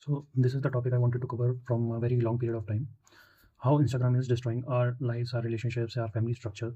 So this is the topic I wanted to cover from a very long period of time. How Instagram is destroying our lives, our relationships, our family structure.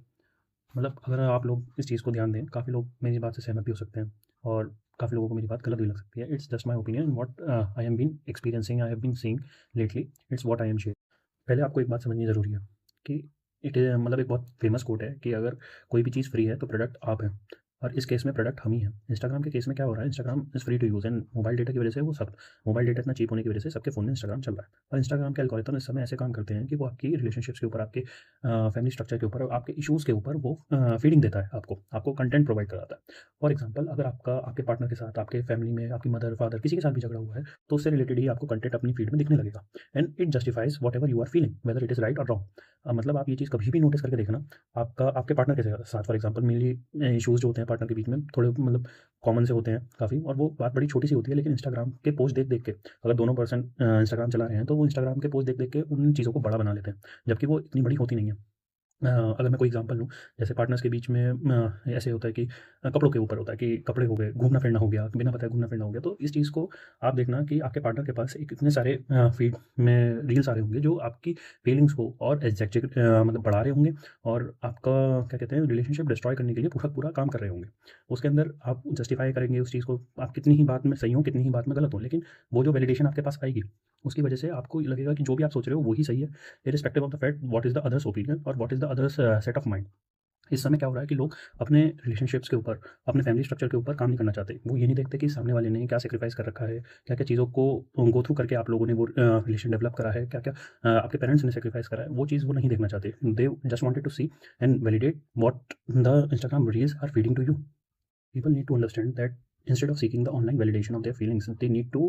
मतलब अगर आप लोग इस चीज़ को ध्यान दें, काफ़ी लोग मेरी बात से सहमत भी हो सकते हैं और काफ़ी लोगों को मेरी बात गलत भी लग सकती है। It's just my opinion what I am been experiencing, I have been seeing lately, it's what I am sharing. पहले आपको एक बात समझनी ज़रूरी है कि मतलब एक बहुत फेमस कोट है कि अगर कोई भी चीज़ फ्री है तो प्रोडक्ट आप हैं, और इस केस में प्रोडक्ट हम ही हैं। इंस्टाग्राम के केस में क्या हो रहा है, Instagram is free to use and mobile data की वजह से वो सब मोबाइल डेटा इतना चीप होने की वजह से सबके फ़ोन में इंस्टाग्राम चल रहा है। और इंस्टाग्राम के एल्गोरिथम इस समय ऐसे काम करते हैं कि वो आपकी रिलेशनशिप्स के ऊपर, आपके फैमिली स्ट्रक्चर के ऊपर और आपके इश्यूज़ के ऊपर वो फीडिंग देता है, आपको कंटेंट प्रोवाइड कराता है। फॉर एग्जाम्पल, अगर आपका आपके पार्टनर के साथ, आपके फैमिली में, आपकी मदर फादर किसी के साथ भी झगड़ा हुआ है, तो उससे रिलेटेड ही आपको कंटेंट अपनी फीड में दिखने लगेगा and it justifies whatever you are feeling, whether it is right और रॉन्ग। मतलब आप ये चीज़ कभी भी नोटिस करके देखना, आपके पार्टनर के साथ फॉर एग्जांपल मेनली इश्यूज़ जो होते हैं पार्टनर के बीच में थोड़े मतलब कॉमन से होते हैं काफ़ी, और वो बात बड़ी छोटी सी होती है, लेकिन इंस्टाग्राम के पोस्ट देख देख के अगर दोनों पर्सन इंस्टाग्राम चला रहे हैं तो वो इंस्टाग्राम के पोस्ट देख देख के उन चीज़ों को बड़ा बना लेते हैं, जबकि वो इतनी बड़ी होती नहीं है। अगर मैं कोई एग्जांपल लूँ, जैसे पार्टनर्स के बीच में ऐसे होता है कि कपड़ों के ऊपर होता है कि कपड़े हो गए, घूमना-फिरना हो गया, बिना बताए घूमना-फिरना हो गया। तो इस चीज़ को आप देखना कि आपके पार्टनर के पास एक इतने सारे फ़ीड में रील्स आ रहे होंगे जो आपकी फीलिंग्स को और मतलब बढ़ा रहे होंगे और आपका क्या कहते हैं रिलेशनशिप डिस्ट्रॉय करने के लिए पूरा पूरा काम कर रहे होंगे। उसके अंदर आप जस्टिफ़ाई करेंगे उस चीज़ को, आप कितनी ही बात में सही हो, कितनी ही बात में गलत हो, लेकिन वो जो वैलिडेशन आपके पास आएगी, उसकी वजह से आपको ये लगेगा कि जो भी आप सोच रहे हो वो ही सही है, irrespective of the fact what is the others opinion और what is the others set of mind. इस समय क्या हो रहा है कि लोग अपने रिलेशनशिप्स के ऊपर, अपने फैमिली स्ट्रक्चर के ऊपर काम नहीं करना चाहते। वो ये नहीं देखते कि सामने वाले ने क्या सैक्रिफाइस कर रखा है, क्या-क्या चीज़ों को गो थ्रू करके आप लोगों ने वो रिलेशन डेवलप करा है, क्या-क्या आपके पेरेंट्स ने सैक्रिफाइस करा है, वो चीज़ वो नहीं देखना चाहते। They just wanted to see and validate what the Instagram reels are feeding to you. People need to understand that instead of seeking the online validation of their feelings, they need to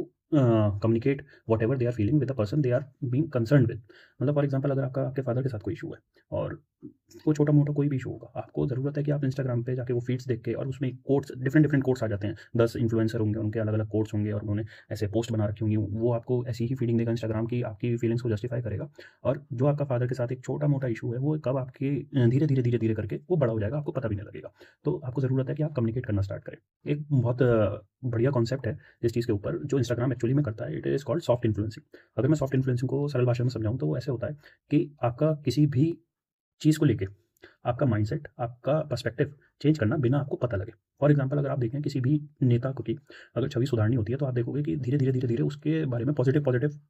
communicate whatever they are feeling with the person they are being concerned with। मतलब for example, अगर आपके father के साथ कोई issue है और वो छोटा मोटा कोई भी इशू होगा, आपको ज़रूरत है कि आप इंस्टाग्राम पे जाके वो फीड्स देख के, और उसमें कोट्स, डिफरेंट डिफरेंट कोट्स आ जाते हैं, 10 इन्फ्लुएंसर होंगे, उनके अलग अलग कोट्स होंगे और उन्होंने ऐसे पोस्ट बना रखी होंगी, वो आपको ऐसी ही फीडिंग देगा इंस्टाग्राम की, आपकी फीलिंग्स को जस्टिफाई करेगा। और जो आपका फादर के साथ एक छोटा मोटा इशू है, वो कब आपके धीरे धीरे धीरे धीरे करके वो बड़ा हो जाएगा, आपको पता भी नहीं लगेगा। तो आपको ज़रूरत है कि आप कम्युनिकेट करना स्टार्ट करें। एक बहुत बढ़िया कॉन्सेप्ट है इस चीज़ के ऊपर जो इंस्टाग्राम एक्चुअली में करता है, it is called soft influencing. अगर मैं सॉफ्ट इन्फ्लुएंसिंग को सरल भाषा में समझाऊँ तो वो ऐसे होता है कि आपका किसी भी चीज़ को लेके आपका माइंडसेट, आपका पर्सपेक्टिव चेंज करना बिना आपको पता लगे। फॉर एग्जांपल, अगर आप देखें किसी भी नेता को की अगर छवि सुधारनी होती है, तो आप देखोगे कि धीरे-धीरे उसके बारे में पॉजिटिव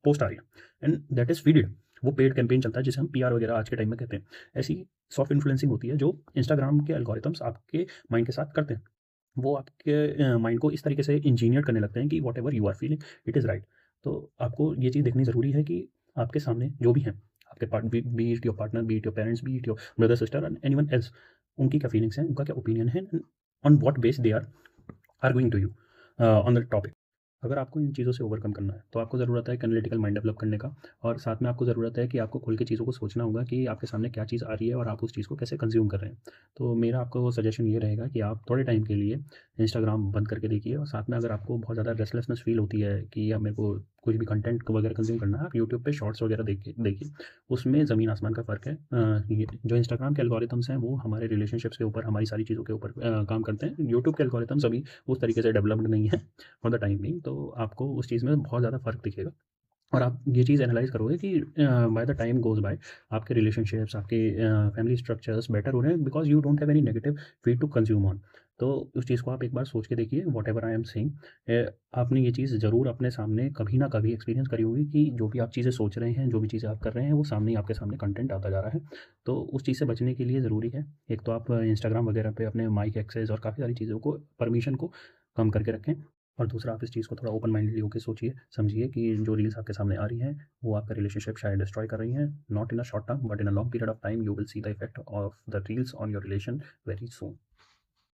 पोस्ट आ रही है एंड दैट इज़ फीडेड। वो पेड कैंपेन चलता है जिसे हम पीआर वगैरह आज के टाइम में कहते हैं। ऐसी सॉफ्ट इन्फ्लुएंसिंग होती है जो इंस्टाग्राम के एल्गोरिथम्स आपके माइंड के साथ करते हैं। वो आपके माइंड को इस तरीके से इंजीनियर करने लगते हैं कि whatever you are feeling it is right. तो आपको ये चीज़ देखनी ज़रूरी है कि आपके सामने जो भी हैं, आपके part be it your partner, be it your parents, be it your brother sister and anyone else, उनकी क्या फीलिंग्स हैं, उनका क्या ओपिनियन है, on what base they are arguing to you on the topic. अगर आपको इन चीज़ों से ओवरकम करना है, तो आपको ज़रूरत है एक एनालिटिकल माइंड डेवलप करने का, और साथ में आपको ज़रूरत है कि आपको खुल के चीज़ों को सोचना होगा कि आपके सामने क्या चीज़ आ रही है और आप उस चीज़ को कैसे कंज़्यूम कर रहे हैं। तो मेरा आपको सजेशन ये रहेगा कि आप थोड़े टाइम के लिए इंस्टाग्राम बंद करके देखिए, और साथ में अगर आपको बहुत ज़्यादा रेस्टलेसनेस फ़ील होती है कि अब मेरे को कुछ भी कंटेंट वगैरह कंज़्यूम करना है, आप यूट्यूब पे शॉर्ट्स वगैरह देखिए। उसमें ज़मीन आसमान का फ़र्क है। ये जो इंस्टाग्राम के एल्गोरिथम्स हैं, वो हमारे रिलेशनशिप्स के ऊपर, हमारी सारी चीज़ों के ऊपर काम करते हैं। यूट्यूब के एल्गोरिथम्स अभी उस तरीके से डेवलप्ड नहीं है फॉर द टाइम बीइंग, तो आपको उस चीज़ में बहुत ज़्यादा फ़र्क दिखेगा। और आप ये चीज़ एनालाइज़ करोगे कि by the time goes by आपके रिलेशनशिप्स, आपके फैमिली स्ट्रक्चर्स बेटर हो रहे हैं, because you don't have any negative feed to consume on. तो उस चीज़ को आप एक बार सोच के देखिए, व्हाटएवर आई एम सेइंग। आपने ये चीज़ ज़रूर अपने सामने कभी ना कभी एक्सपीरियंस करी होगी कि जो भी आप चीज़ें सोच रहे हैं, जो भी चीज़ें आप कर रहे हैं, वो सामने ही आपके सामने कंटेंट आता जा रहा है। तो उस चीज़ से बचने के लिए ज़रूरी है, एक तो आप इंस्टाग्राम वगैरह पे अपने माइक एक्सेस और काफ़ी सारी चीज़ों को, परमिशन को कम करके रखें। और दूसरा, आप इस चीज़ को थोड़ा ओपन माइंडेडली होके सोचिए, समझिए कि जो रील्स आपके सामने आ रही हैं, वो आपका रिलेशनशिप शायद डिस्ट्रॉय कर रही हैं, not in a short term but in a long period of time you will see the effect of the reels on your relation very soon.